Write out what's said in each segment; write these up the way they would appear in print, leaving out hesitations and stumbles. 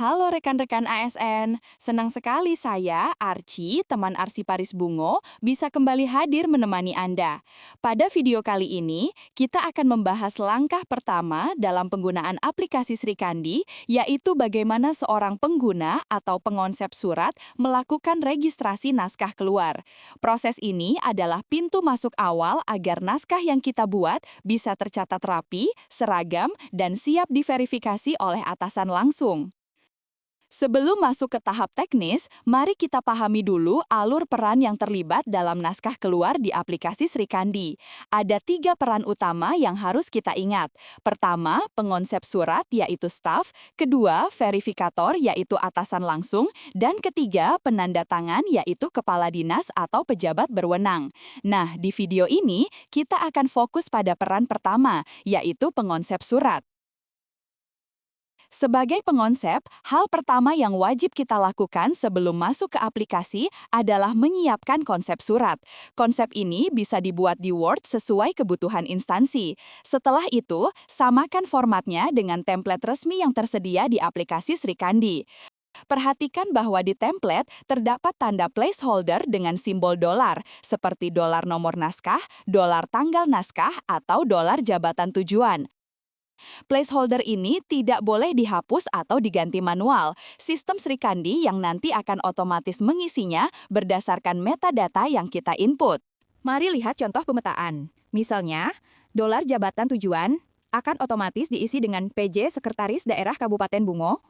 Halo rekan-rekan ASN, senang sekali saya, Archie, teman Arsiparis Bungo, bisa kembali hadir menemani Anda. Pada video kali ini, kita akan membahas langkah pertama dalam penggunaan aplikasi Srikandi, yaitu bagaimana seorang pengguna atau pengonsep surat melakukan registrasi naskah keluar. Proses ini adalah pintu masuk awal agar naskah yang kita buat bisa tercatat rapi, seragam, dan siap diverifikasi oleh atasan langsung. Sebelum masuk ke tahap teknis, mari kita pahami dulu alur peran yang terlibat dalam naskah keluar di aplikasi Srikandi. Ada 3 peran utama yang harus kita ingat. Pertama, pengonsep surat yaitu staf, kedua, verifikator yaitu atasan langsung, dan ketiga, penanda tangan yaitu kepala dinas atau pejabat berwenang. Nah, di video ini kita akan fokus pada peran pertama, yaitu pengonsep surat. Sebagai pengonsep, hal pertama yang wajib kita lakukan sebelum masuk ke aplikasi adalah menyiapkan konsep surat. Konsep ini bisa dibuat di Word sesuai kebutuhan instansi. Setelah itu, samakan formatnya dengan template resmi yang tersedia di aplikasi Srikandi. Perhatikan bahwa di template terdapat tanda placeholder dengan simbol dolar, seperti dolar nomor naskah, dolar tanggal naskah, atau dolar jabatan tujuan. Placeholder ini tidak boleh dihapus atau diganti manual. Sistem Srikandi yang nanti akan otomatis mengisinya berdasarkan metadata yang kita input. Mari lihat contoh pemetaan. Misalnya, dolar jabatan tujuan akan otomatis diisi dengan PJ Sekretaris Daerah Kabupaten Bungo.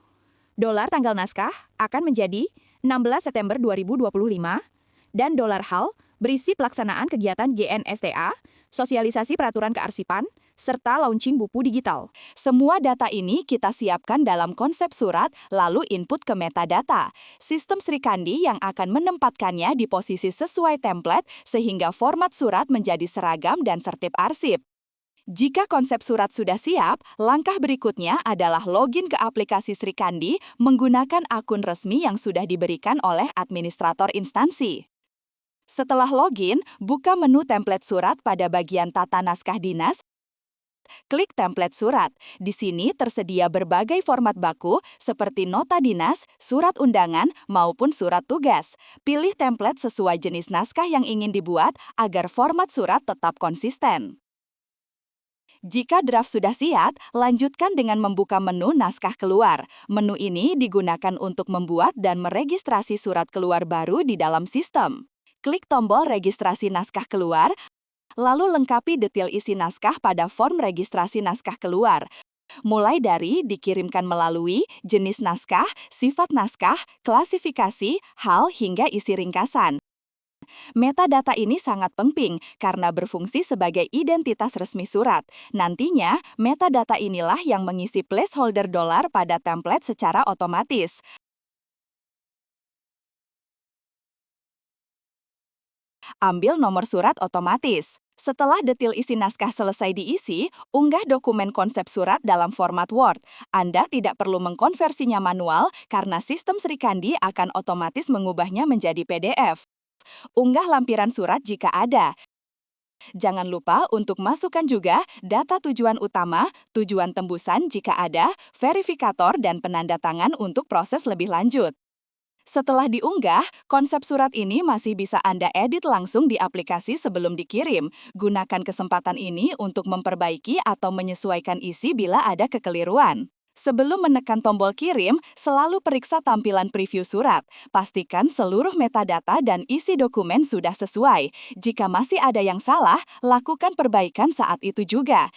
Dolar tanggal naskah akan menjadi 16 September 2025. Dan dolar HAL berisi pelaksanaan kegiatan GNSTA, sosialisasi peraturan kearsipan, serta launching buku digital. Semua data ini kita siapkan dalam konsep surat, lalu input ke metadata. Sistem Srikandi yang akan menempatkannya di posisi sesuai template, sehingga format surat menjadi seragam dan tertib arsip. Jika konsep surat sudah siap, langkah berikutnya adalah login ke aplikasi Srikandi menggunakan akun resmi yang sudah diberikan oleh administrator instansi. Setelah login, buka menu template surat pada bagian tata naskah dinas. Klik template surat. Di sini tersedia berbagai format baku seperti nota dinas, surat undangan, maupun surat tugas. Pilih template sesuai jenis naskah yang ingin dibuat agar format surat tetap konsisten. Jika draft sudah siap, lanjutkan dengan membuka menu naskah keluar. Menu ini digunakan untuk membuat dan meregistrasi surat keluar baru di dalam sistem. Klik tombol registrasi naskah keluar, lalu lengkapi detail isi naskah pada form registrasi naskah keluar. Mulai dari dikirimkan melalui jenis naskah, sifat naskah, klasifikasi, hal, hingga isi ringkasan. Metadata ini sangat penting karena berfungsi sebagai identitas resmi surat. Nantinya, metadata inilah yang mengisi placeholder dolar pada template secara otomatis. Ambil nomor surat otomatis. Setelah detail isi naskah selesai diisi, unggah dokumen konsep surat dalam format Word. Anda tidak perlu mengkonversinya manual karena sistem Srikandi akan otomatis mengubahnya menjadi PDF. Unggah lampiran surat jika ada. Jangan lupa untuk masukkan juga data tujuan utama, tujuan tembusan jika ada, verifikator, dan penanda tangan untuk proses lebih lanjut. Setelah diunggah, konsep surat ini masih bisa Anda edit langsung di aplikasi sebelum dikirim. Gunakan kesempatan ini untuk memperbaiki atau menyesuaikan isi bila ada kekeliruan. Sebelum menekan tombol kirim, selalu periksa tampilan preview surat. Pastikan seluruh metadata dan isi dokumen sudah sesuai. Jika masih ada yang salah, lakukan perbaikan saat itu juga.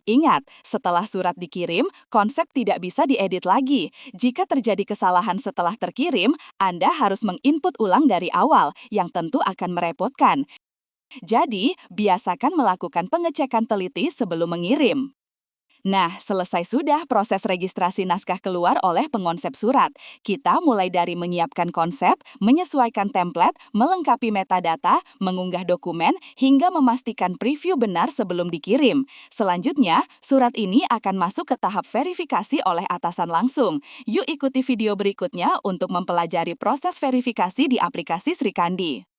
Ingat, setelah surat dikirim, konsep tidak bisa diedit lagi. Jika terjadi kesalahan setelah terkirim, Anda harus menginput ulang dari awal, yang tentu akan merepotkan. Jadi, biasakan melakukan pengecekan teliti sebelum mengirim. Nah, selesai sudah proses registrasi naskah keluar oleh pengonsep surat. Kita mulai dari menyiapkan konsep, menyesuaikan template, melengkapi metadata, mengunggah dokumen, hingga memastikan preview benar sebelum dikirim. Selanjutnya, surat ini akan masuk ke tahap verifikasi oleh atasan langsung. Yuk ikuti video berikutnya untuk mempelajari proses verifikasi di aplikasi Srikandi.